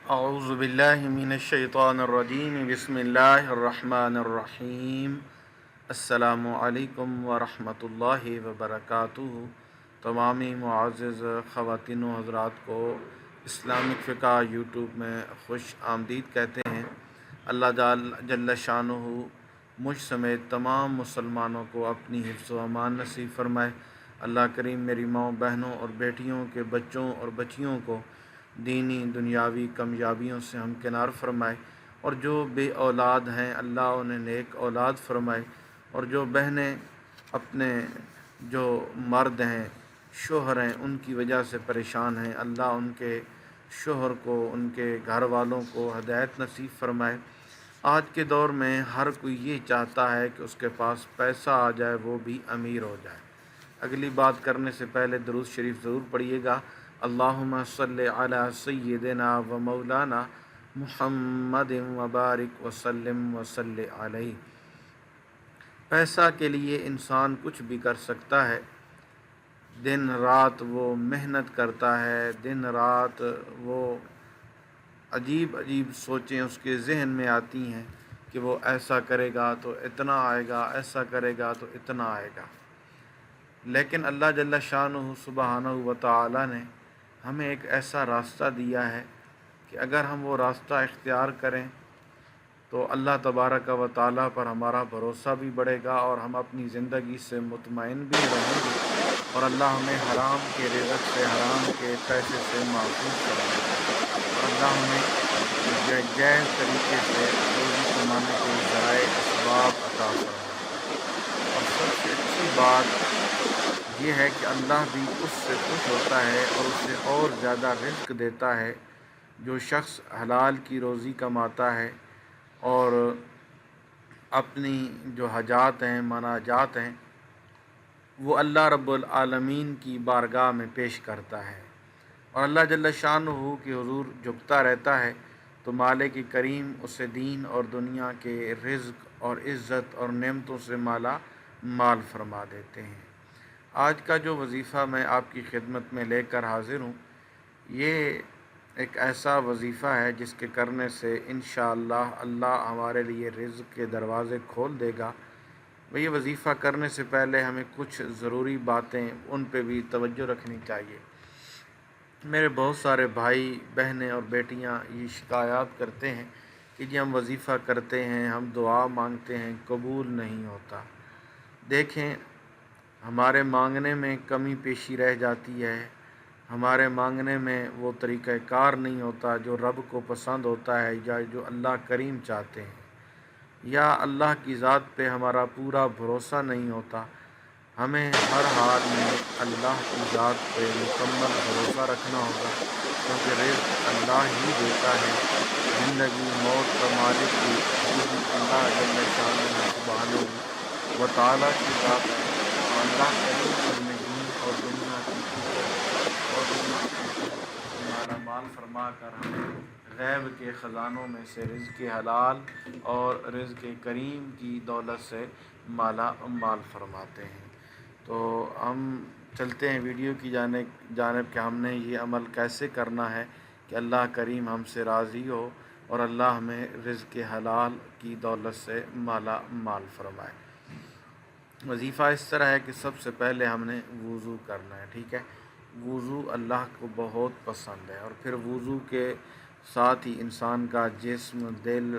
اعوذ باللہ من الشیطان الرجیم بسم اللہ الرحمن الرحیم۔ السلام علیکم ورحمۃ اللہ وبرکاتہ۔ تمامی معزز خواتین و حضرات کو اسلامک فقہ یوٹیوب میں خوش آمدید کہتے ہیں۔ اللہ جل شانہ مجھ سمیت تمام مسلمانوں کو اپنی حفظ و امان نصیب فرمائے۔ اللہ کریم میری ماؤں، بہنوں اور بیٹیوں کے بچوں اور بچیوں کو دینی دنیاوی کامیابیوں سے ہمکنار فرمائے، اور جو بے اولاد ہیں اللہ انہیں نیک اولاد فرمائے، اور جو بہنیں اپنے جو مرد ہیں، شوہر ہیں، ان کی وجہ سے پریشان ہیں، اللہ ان کے شوہر کو، ان کے گھر والوں کو ہدایت نصیب فرمائے۔ آج کے دور میں ہر کوئی یہ چاہتا ہے کہ اس کے پاس پیسہ آ جائے، وہ بھی امیر ہو جائے۔ اگلی بات کرنے سے پہلے درود شریف ضرور پڑھیے گا۔ اللہم صلی علی سیدنا و مولانا محمد وبارک وسلم وصلی علیہ۔ پیسہ کے لیے انسان کچھ بھی کر سکتا ہے، دن رات وہ محنت کرتا ہے، دن رات وہ عجیب عجیب سوچیں اس کے ذہن میں آتی ہیں کہ وہ ایسا کرے گا تو اتنا آئے گا، ایسا کرے گا تو اتنا آئے گا۔ لیکن اللہ جل شانہ سبحانہ و تعالی نے ہمیں ایک ایسا راستہ دیا ہے کہ اگر ہم وہ راستہ اختیار کریں تو اللہ تبارک و تعالیٰ پر ہمارا بھروسہ بھی بڑھے گا، اور ہم اپنی زندگی سے مطمئن بھی رہیں گے، اور اللہ ہمیں حرام کے رزق سے، حرام کے پیسے سے محفوظ کرے گا، اور اللہ ہمیں جائز طریقے سے روزی کمانے کے ذرائع اسباب عطا فرمائے۔ اور سب سے اچھی بات یہ ہے کہ اللہ بھی اس سے خوش ہوتا ہے اور اسے اور زیادہ رزق دیتا ہے۔ جو شخص حلال کی روزی کماتا ہے اور اپنی جو حاجات ہیں، مناجات ہیں، وہ اللہ رب العالمین کی بارگاہ میں پیش کرتا ہے، اور اللہ جل شانہ کے حضور جھکتا رہتا ہے، تو مالک کریم اسے دین اور دنیا کے رزق اور عزت اور نعمتوں سے مالا مال فرما دیتے ہیں۔ آج کا جو وظیفہ میں آپ کی خدمت میں لے کر حاضر ہوں، یہ ایک ایسا وظیفہ ہے جس کے کرنے سے انشاءاللہ اللہ ہمارے لیے رزق کے دروازے کھول دے گا۔ یہ وظیفہ کرنے سے پہلے ہمیں کچھ ضروری باتیں ان پہ بھی توجہ رکھنی چاہیے۔ میرے بہت سارے بھائی، بہنیں اور بیٹیاں یہ شکایات کرتے ہیں کہ جی ہم وظیفہ کرتے ہیں، ہم دعا مانگتے ہیں، قبول نہیں ہوتا۔ دیکھیں، ہمارے مانگنے میں کمی پیشی رہ جاتی ہے، ہمارے مانگنے میں وہ طریقہ کار نہیں ہوتا جو رب کو پسند ہوتا ہے یا جو اللہ کریم چاہتے ہیں، یا اللہ کی ذات پہ ہمارا پورا بھروسہ نہیں ہوتا۔ ہمیں ہر حال میں اللہ کی ذات پہ مکمل بھروسہ رکھنا ہوگا، کیونکہ رزق اللہ ہی دیتا ہے، زندگی موت کا مالک بھی اللہ جل شانہ سبحانہ و تعالیٰ کی ذات ہے، اور اللہ کریم ہمیں دین اور دنیا کی عزت اور دنیا کی عزت سے مالا مال فرما کر ہمیں غیب کے خزانوں میں سے رزق حلال اور رزق کریم کی دولت سے مالا مال فرماتے ہیں۔ تو ہم چلتے ہیں ویڈیو کی جانب کہ ہم نے یہ عمل کیسے کرنا ہے کہ اللہ کریم ہم سے راضی ہو اور اللہ ہمیں رزق حلال کی دولت سے مالا مال فرمائے۔ وظیفہ اس طرح ہے کہ سب سے پہلے ہم نے وضو کرنا ہے، ٹھیک ہے؟ وضو اللہ کو بہت پسند ہے، اور پھر وضو کے ساتھ ہی انسان کا جسم، دل،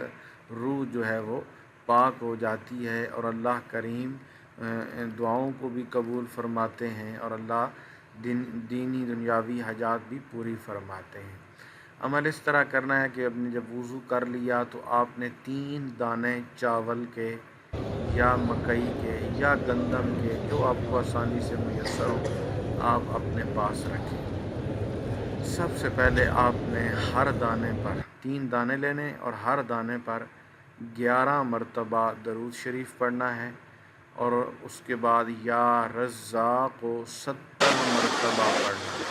روح جو ہے وہ پاک ہو جاتی ہے، اور اللہ کریم دعاؤں کو بھی قبول فرماتے ہیں، اور اللہ دینی دنیاوی حاجات بھی پوری فرماتے ہیں۔ عمل اس طرح کرنا ہے کہ جب وضو کر لیا تو آپ نے 3 دانے چاول کے یا مکئی کے یا گندم کے، جو آپ کو آسانی سے میسر ہو، آپ اپنے پاس رکھیں۔ سب سے پہلے آپ نے ہر دانے پر 3 دانے لینے، اور ہر دانے پر 11 مرتبہ درود شریف پڑھنا ہے، اور اس کے بعد یا رزاق کو 70 مرتبہ پڑھنا ہے،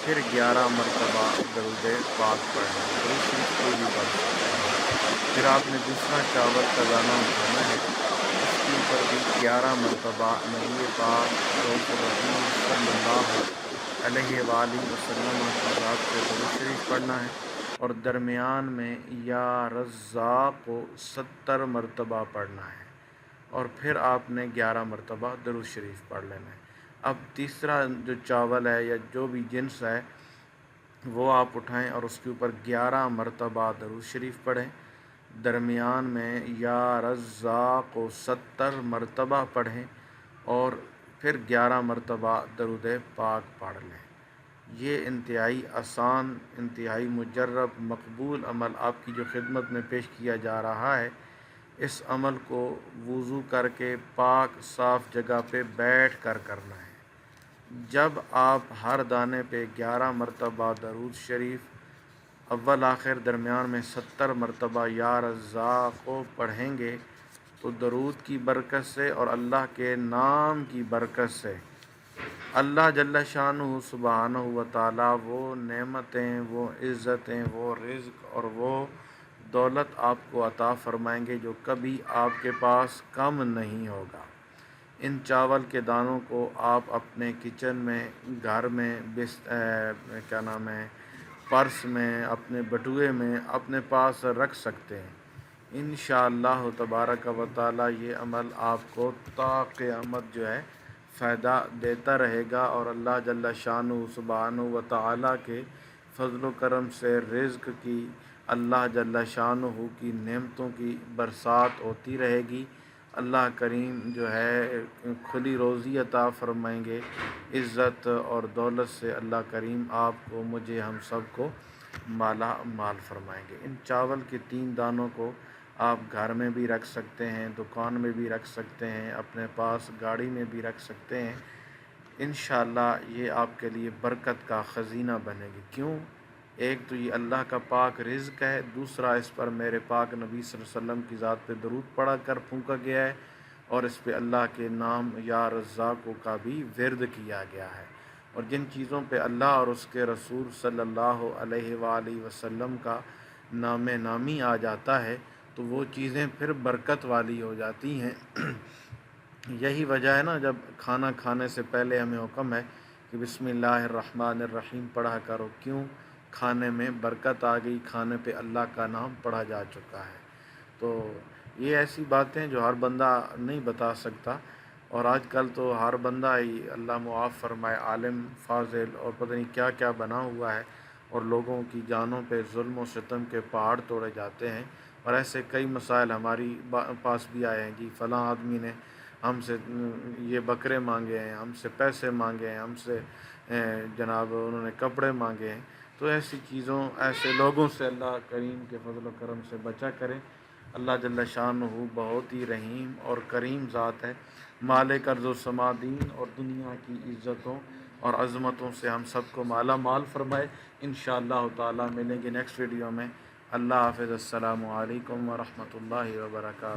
پھر 11 مرتبہ درود پاک پڑھنا ہے، درود شریف کوئی بھی پڑھ سکتے ہیں۔ پھر آپ نے دوسرا چاول کا دانہ اٹھانا ہے، اس کے اوپر بھی 11 مرتبہ نبی پاک رؤوف الرحیم صلی اللہ علیہ وآلہ وسلم کی ذات پہ درود شریف پڑھنا ہے، اور درمیان میں یا رزاق کو 70 مرتبہ پڑھنا ہے، اور پھر آپ نے 11 مرتبہ درود شریف پڑھ لینا ہے۔ اب تیسرا جو چاول ہے یا جو بھی جنس ہے وہ آپ اٹھائیں اور اس کے اوپر 11 مرتبہ درود شریف پڑھیں، درمیان میں یا رزاق کو 70 مرتبہ پڑھیں، اور پھر 11 مرتبہ درود پاک پڑھ لیں۔ یہ انتہائی آسان، انتہائی مجرب، مقبول عمل آپ کی جو خدمت میں پیش کیا جا رہا ہے، اس عمل کو وضو کر کے پاک صاف جگہ پہ بیٹھ کر کرنا ہے۔ جب آپ ہر دانے پہ 11 مرتبہ درود شریف اول آخر درمیان میں 70 مرتبہ یا رزاق کو پڑھیں گے تو درود کی برکت سے اور اللہ کے نام کی برکت سے اللہ جل شانہ سبحانہ و تعالیٰ وہ نعمتیں، وہ عزتیں، وہ رزق اور وہ دولت آپ کو عطا فرمائیں گے جو کبھی آپ کے پاس کم نہیں ہوگا۔ ان چاول کے دانوں کو آپ اپنے کچن میں، گھر میں، پرس میں، اپنے بٹوے میں اپنے پاس رکھ سکتے ہیں۔ انشاءاللہ تبارک و تعالیٰ یہ عمل آپ کو تا قیامت جو ہے فائدہ دیتا رہے گا، اور اللہ جل شانہ سبحانہ و تعالیٰ کے فضل و کرم سے رزق کی، اللہ جل شانہ کی نعمتوں کی برسات ہوتی رہے گی۔ اللہ کریم جو ہے کھلی روزی عطا فرمائیں گے، عزت اور دولت سے اللہ کریم آپ کو، مجھے، ہم سب کو مالا مال فرمائیں گے۔ ان چاول کے 3 دانوں کو آپ گھر میں بھی رکھ سکتے ہیں، دکان میں بھی رکھ سکتے ہیں، اپنے پاس گاڑی میں بھی رکھ سکتے ہیں۔ انشاءاللہ یہ آپ کے لیے برکت کا خزینہ بنے گی۔ کیوں؟ ایک تو یہ اللہ کا پاک رزق ہے، دوسرا اس پر میرے پاک نبی صلی اللہ علیہ وسلم کی ذات پہ درود پڑھا کر پھونکا گیا ہے، اور اس پہ اللہ کے نام یا رزاق کا بھی ورد کیا گیا ہے۔ اور جن چیزوں پہ اللہ اور اس کے رسول صلی اللہ علیہ وآلہ وسلم کا نام نامی آ جاتا ہے تو وہ چیزیں پھر برکت والی ہو جاتی ہیں۔ یہی وجہ ہے نا، جب کھانا کھانے سے پہلے ہمیں حکم ہے کہ بسم اللہ الرحمن الرحیم پڑھا کرو۔ کیوں؟ کھانے میں برکت آ گئی، کھانے پہ اللہ کا نام پڑھا جا چکا ہے۔ تو یہ ایسی باتیں جو ہر بندہ نہیں بتا سکتا، اور آج کل تو ہر بندہ ہی اللہ معاف فرمائے عالم فاضل اور پتہ نہیں کیا کیا بنا ہوا ہے، اور لوگوں کی جانوں پہ ظلم و ستم کے پہاڑ توڑے جاتے ہیں۔ اور ایسے کئی مسائل ہماری پاس بھی آئے ہیں، جی فلاں آدمی نے ہم سے یہ بکرے مانگے ہیں، ہم سے پیسے مانگے ہیں، ہم سے جناب انہوں نے کپڑے مانگے ہیں۔ تو ایسی چیزوں، ایسے لوگوں سے اللہ کریم کے فضل و کرم سے بچا کریں۔ اللہ جل شانہ بہت ہی رحیم اور کریم ذات ہے، مالک ارض و سما، دین اور دنیا کی عزتوں اور عظمتوں سے ہم سب کو مالا مال فرمائے۔ انشاءاللہ تعالی ملیں گے نیکسٹ ویڈیو میں۔ اللہ حافظ، السلام علیکم ورحمۃ اللہ وبرکاتہ۔